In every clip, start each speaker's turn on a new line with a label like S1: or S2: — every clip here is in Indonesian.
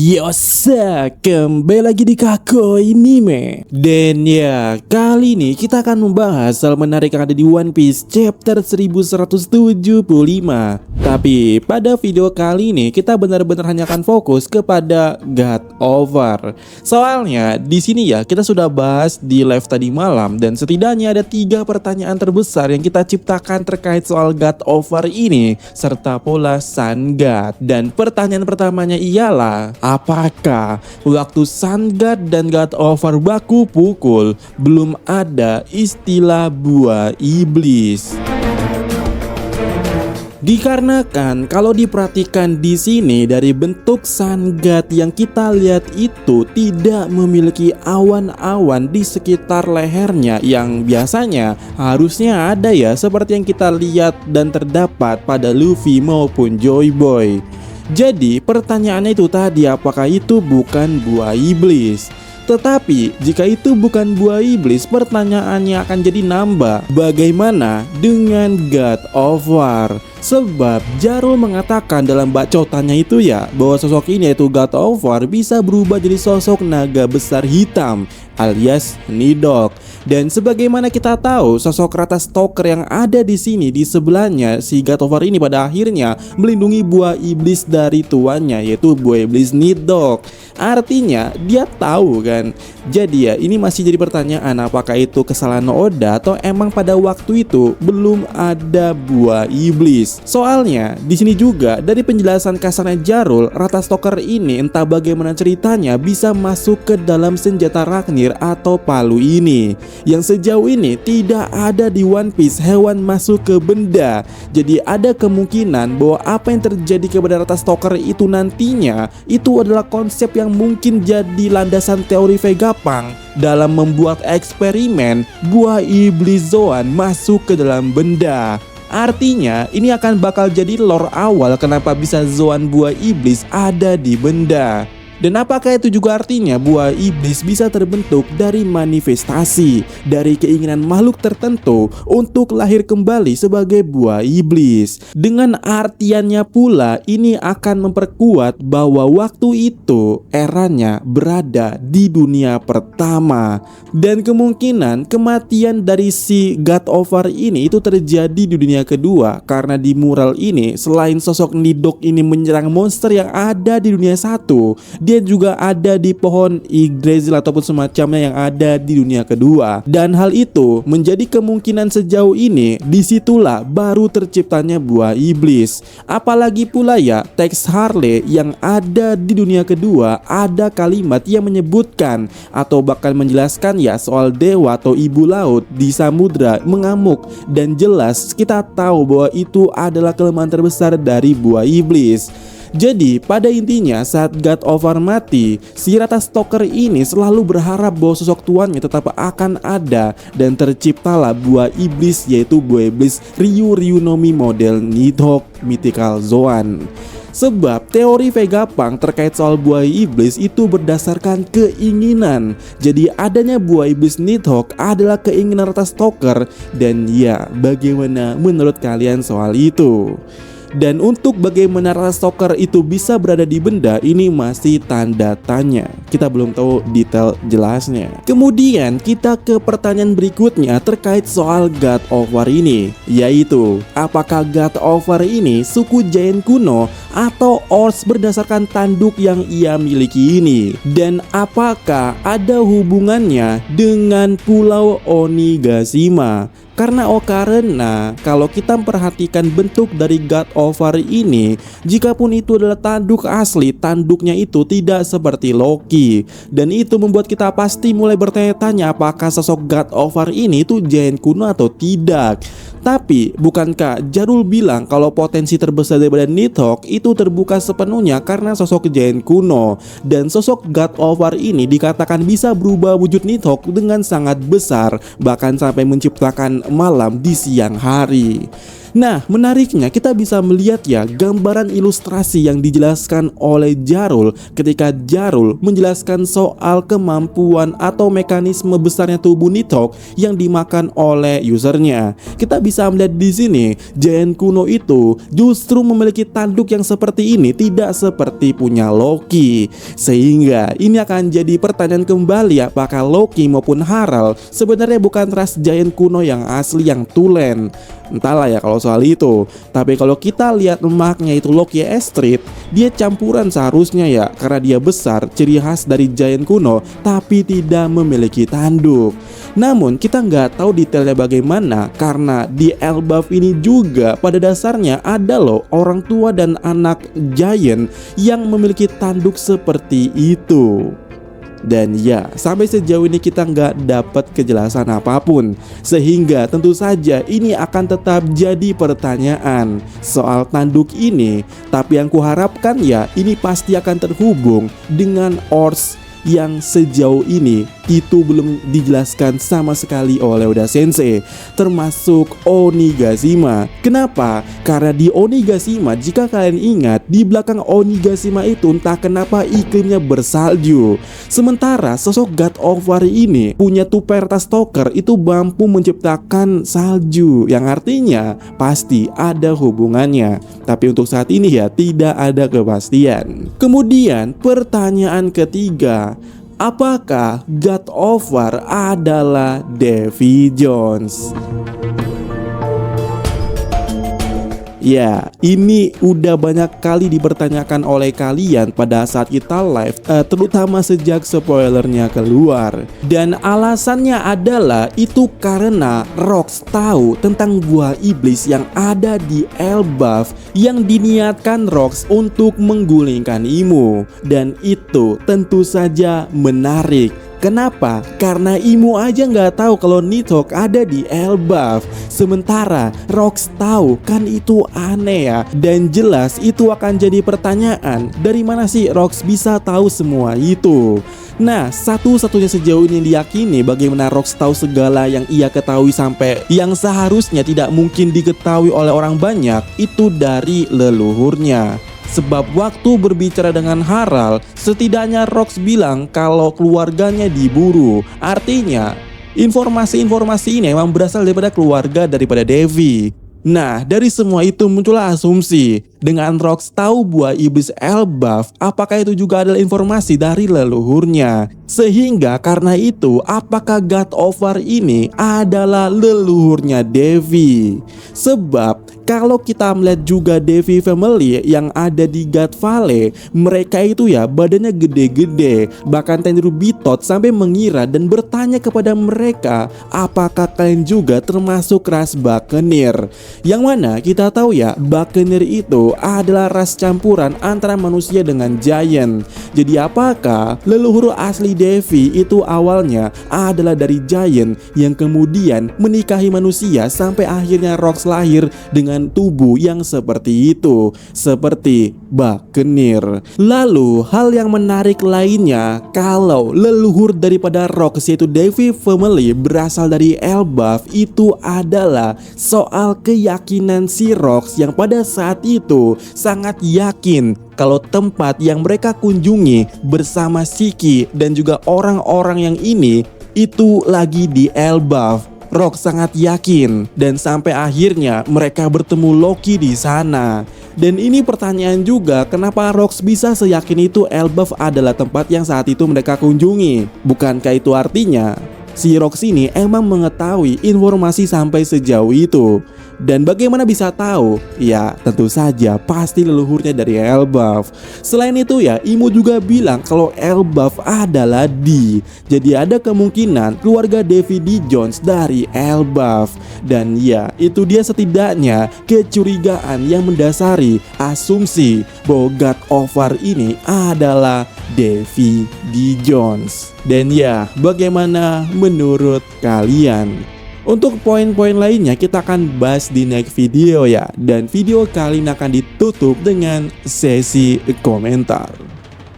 S1: Yosa, kembali lagi di Kako Anime. Dan ya, kali ini kita akan membahas hal menarik yang ada di One Piece chapter 1175. Tapi pada video kali ini kita benar-benar hanya akan fokus kepada God Over. Soalnya di sini ya kita sudah bahas di live tadi malam dan setidaknya ada 3 pertanyaan terbesar yang kita ciptakan terkait soal God Over ini serta pola Sun God. Dan pertanyaan pertamanya ialah, apakah waktu Sun God dan God Over baku pukul belum ada istilah buah iblis? Dikarenakan kalau diperhatikan di sini dari bentuk Sun God yang kita lihat itu tidak memiliki awan-awan di sekitar lehernya yang biasanya harusnya ada ya, seperti yang kita lihat dan terdapat pada Luffy maupun Joy Boy. Jadi pertanyaannya itu tadi, apakah itu bukan buah iblis? Tetapi jika itu bukan buah iblis, pertanyaannya akan jadi nambah, bagaimana dengan God of War? Sebab Jarul mengatakan dalam bacotannya itu ya, bahwa sosok ini yaitu God of War bisa berubah jadi sosok naga besar hitam alias Nidhogg. Dan sebagaimana kita tahu, sosok Rata Stalker yang ada di sini di sebelahnya si God of War ini pada akhirnya melindungi buah iblis dari tuannya yaitu buah iblis Nidhogg. Artinya dia tahu kan. Jadi ya ini masih jadi pertanyaan, apakah itu kesalahan Oda atau emang pada waktu itu belum ada buah iblis. Soalnya di sini juga dari penjelasan kasarnya Jarul, Rata Stalker ini entah bagaimana ceritanya bisa masuk ke dalam senjata Ragnir atau palu ini, yang sejauh ini tidak ada di One Piece hewan masuk ke benda. Jadi ada kemungkinan bahwa apa yang terjadi kepada Rata Stalker itu nantinya itu adalah konsep yang mungkin jadi landasan teori Vegapunk dalam membuat eksperimen buah iblis Zoan masuk ke dalam benda. Artinya ini akan bakal jadi lore awal kenapa bisa Zoan buah iblis ada di benda. Dan apakah itu juga artinya buah iblis bisa terbentuk dari manifestasi, dari keinginan makhluk tertentu untuk lahir kembali sebagai buah iblis. Dengan artiannya pula ini akan memperkuat bahwa waktu itu eranya berada di dunia pertama. Dan kemungkinan kematian dari si God of War ini itu terjadi di dunia kedua, karena di mural ini selain sosok Nidhogg ini menyerang monster yang ada di dunia satu, dia juga ada di pohon Yggdrasil ataupun semacamnya yang ada di dunia kedua. Dan hal itu menjadi kemungkinan sejauh ini disitulah baru terciptanya buah iblis. Apalagi pula ya teks Harley yang ada di dunia kedua ada kalimat yang menyebutkan atau bahkan menjelaskan ya soal dewa atau ibu laut di samudra mengamuk. Dan jelas kita tahu bahwa itu adalah kelemahan terbesar dari buah iblis. Jadi pada intinya saat God of War mati, si Rata Stalker ini selalu berharap bahwa sosok tuannya tetap akan ada dan terciptalah buah iblis yaitu buah iblis Ryunomi model Nidhogg Mythical Zoan. Sebab teori Vegapunk terkait soal buah iblis itu berdasarkan keinginan. Jadi adanya buah iblis Nidhogg adalah keinginan Rata Stalker. Dan ya, bagaimana menurut kalian soal itu? Dan untuk bagaimana Rata Stalker itu bisa berada di benda ini masih tanda tanya. Kita belum tahu detail jelasnya. Kemudian kita ke pertanyaan berikutnya terkait soal God of War ini, yaitu apakah God of War ini suku Giant kuno atau Ors berdasarkan tanduk yang ia miliki ini? Dan apakah ada hubungannya dengan Pulau Onigashima? Karena kalau kita memperhatikan bentuk dari God of War ini, jikapun itu adalah tanduk asli, tanduknya itu tidak seperti Loki. Dan itu membuat kita pasti mulai bertanya-tanya apakah sosok God of War ini itu Giant kuno atau tidak. Tapi bukankah Jarul bilang kalau potensi terbesar daripada Nidhogg itu terbuka sepenuhnya karena sosok Giant kuno. Dan sosok God of War ini dikatakan bisa berubah wujud Nidhogg dengan sangat besar, bahkan sampai menciptakan malam di siang hari. Nah, menariknya kita bisa melihat ya gambaran ilustrasi yang dijelaskan oleh Jarul ketika Jarul menjelaskan soal kemampuan atau mekanisme besarnya tubuh Nidhogg yang dimakan oleh usernya. Kita bisa melihat di sini Giant kuno itu justru memiliki tanduk yang seperti ini, tidak seperti punya Loki. Sehingga ini akan jadi pertanyaan kembali, apakah Loki maupun Harald sebenarnya bukan ras Giant kuno yang asli yang tulen. Entahlah ya kalau soal itu. Tapi kalau kita lihat lemaknya itu Loki Estrid, dia campuran seharusnya ya, karena dia besar, ciri khas dari Giant kuno, tapi tidak memiliki tanduk. Namun kita nggak tahu detailnya bagaimana, karena di Elbaf ini juga pada dasarnya ada loh orang tua dan anak Giant yang memiliki tanduk seperti itu. Dan ya, sampai sejauh ini kita nggak dapat kejelasan apapun, sehingga tentu saja ini akan tetap jadi pertanyaan soal tanduk ini. Tapi yang kuharapkan ya, ini pasti akan terhubung dengan Ors yang sejauh ini itu belum dijelaskan sama sekali oleh Oda Sensei, termasuk Onigashima. Kenapa? Karena di Onigashima, jika kalian ingat, di belakang Onigashima itu entah kenapa iklimnya bersalju. Sementara sosok God of War ini punya Tuperta Stalker itu mampu menciptakan salju, yang artinya pasti ada hubungannya. Tapi untuk saat ini ya tidak ada kepastian. Kemudian pertanyaan ketiga, apakah God of War adalah Davy Jones? Ya, ini udah banyak kali dipertanyakan oleh kalian pada saat kita live, terutama sejak spoilernya keluar. Dan alasannya adalah itu karena Rox tahu tentang buah iblis yang ada di Elbaf yang diniatkan Rox untuk menggulingkan Imo. Dan itu tentu saja menarik. Kenapa? Karena Imo aja nggak tahu kalau Nidhogg ada di Elbaf. Sementara Rox tahu, kan itu aneh ya. Dan jelas itu akan jadi pertanyaan, dari mana sih Rox bisa tahu semua itu? Nah, satu-satunya sejauh ini diyakini bagaimana Rox tahu segala yang ia ketahui sampai yang seharusnya tidak mungkin diketahui oleh orang banyak itu dari leluhurnya. Sebab waktu berbicara dengan Harald, setidaknya Rox bilang kalau keluarganya diburu. Artinya, informasi-informasi ini memang berasal daripada keluarga daripada Davy. Nah, dari semua itu muncullah asumsi, dengan Rox tahu buah iblis Elbaf, apakah itu juga adalah informasi dari leluhurnya? Sehingga karena itu, apakah God of War ini adalah leluhurnya Davy? Sebab kalau kita melihat juga Davy family yang ada di God Valley, mereka itu ya badannya gede-gede. Bahkan Tenru Bitot sampai mengira dan bertanya kepada mereka, apakah kalian juga termasuk ras Buccaneer? Yang mana kita tahu ya, Buccaneer itu adalah ras campuran antara manusia dengan Giant. Jadi apakah leluhur asli Davy itu awalnya adalah dari Giant yang kemudian menikahi manusia sampai akhirnya Rox lahir dengan tubuh yang seperti itu, seperti Buccaneer. Lalu hal yang menarik lainnya, kalau leluhur daripada Rox yaitu Davy family berasal dari Elbaf, itu adalah soal keyakinan si Rox yang pada saat itu sangat yakin kalau tempat yang mereka kunjungi bersama Shiki dan juga orang-orang yang ini itu lagi di Elbaf. Rox sangat yakin dan sampai akhirnya mereka bertemu Loki di sana. Dan ini pertanyaan juga, kenapa Rox bisa seyakin itu Elbaf adalah tempat yang saat itu mereka kunjungi? Bukankah itu artinya si Rox ini emang mengetahui informasi sampai sejauh itu? Dan bagaimana bisa tahu? Ya tentu saja pasti leluhurnya dari Elbaf. Selain itu ya, Imo juga bilang kalau Elbaf adalah D. Jadi ada kemungkinan keluarga Davy D. Jones dari Elbaf. Dan ya, itu dia setidaknya kecurigaan yang mendasari asumsi bahwa God of War ini adalah Davy D. Jones. Dan ya, bagaimana menurut kalian? Untuk poin-poin lainnya kita akan bahas di next video ya. Dan video kali ini akan ditutup dengan sesi komentar.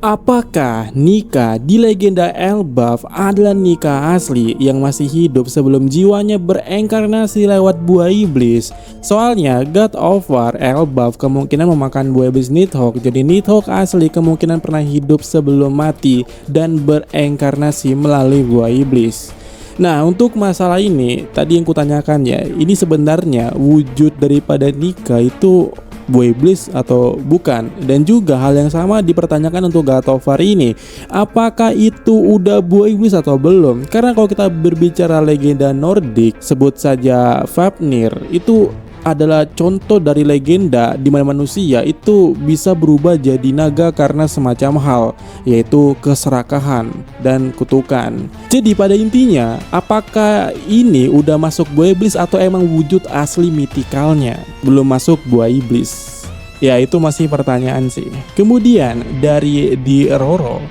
S1: Apakah Nika di legenda Elbaf adalah Nika asli yang masih hidup sebelum jiwanya bereinkarnasi lewat buah iblis? Soalnya God of War Elbaf kemungkinan memakan buah iblis Nidhogg, jadi Nidhogg asli kemungkinan pernah hidup sebelum mati dan bereinkarnasi melalui buah iblis. Nah, untuk masalah ini tadi yang kutanyakan ya, ini sebenarnya wujud daripada Nika itu buah iblis atau bukan? Dan juga hal yang sama dipertanyakan untuk God of War ini, apakah itu udah buah iblis atau belum? Karena kalau kita berbicara legenda Nordik, sebut saja Fafnir, itu adalah contoh dari legenda di mana manusia itu bisa berubah jadi naga karena semacam hal, yaitu keserakahan dan kutukan. Jadi pada intinya, apakah ini udah masuk buah iblis atau emang wujud asli mitikalnya belum masuk buah iblis? Ya, itu masih pertanyaan sih. Kemudian dari di Roro,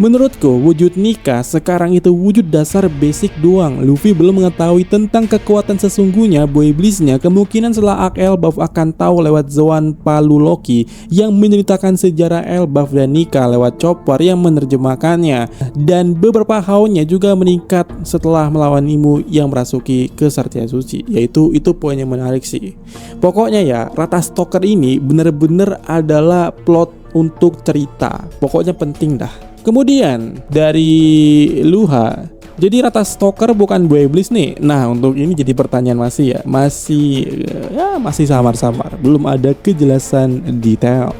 S1: menurutku wujud Nika sekarang itu wujud dasar basic doang. Luffy belum mengetahui tentang kekuatan sesungguhnya buah iblisnya. Kemungkinan setelah Arc Elbaf akan tahu lewat Zoan Palu Loki yang menceritakan sejarah Elbaf dan Nika lewat Chopper yang menerjemahkannya. Dan beberapa haunnya juga meningkat setelah melawan Imu yang merasuki ke Satria Suci. Yaitu itu poin yang menarik sih. Pokoknya ya, Rata Stalker ini bener-bener adalah plot untuk cerita. Pokoknya penting dah. Kemudian dari Luha, jadi Rata Stalker bukan buah iblis nih. Nah, untuk ini jadi pertanyaan masih samar-samar, belum ada kejelasan detail.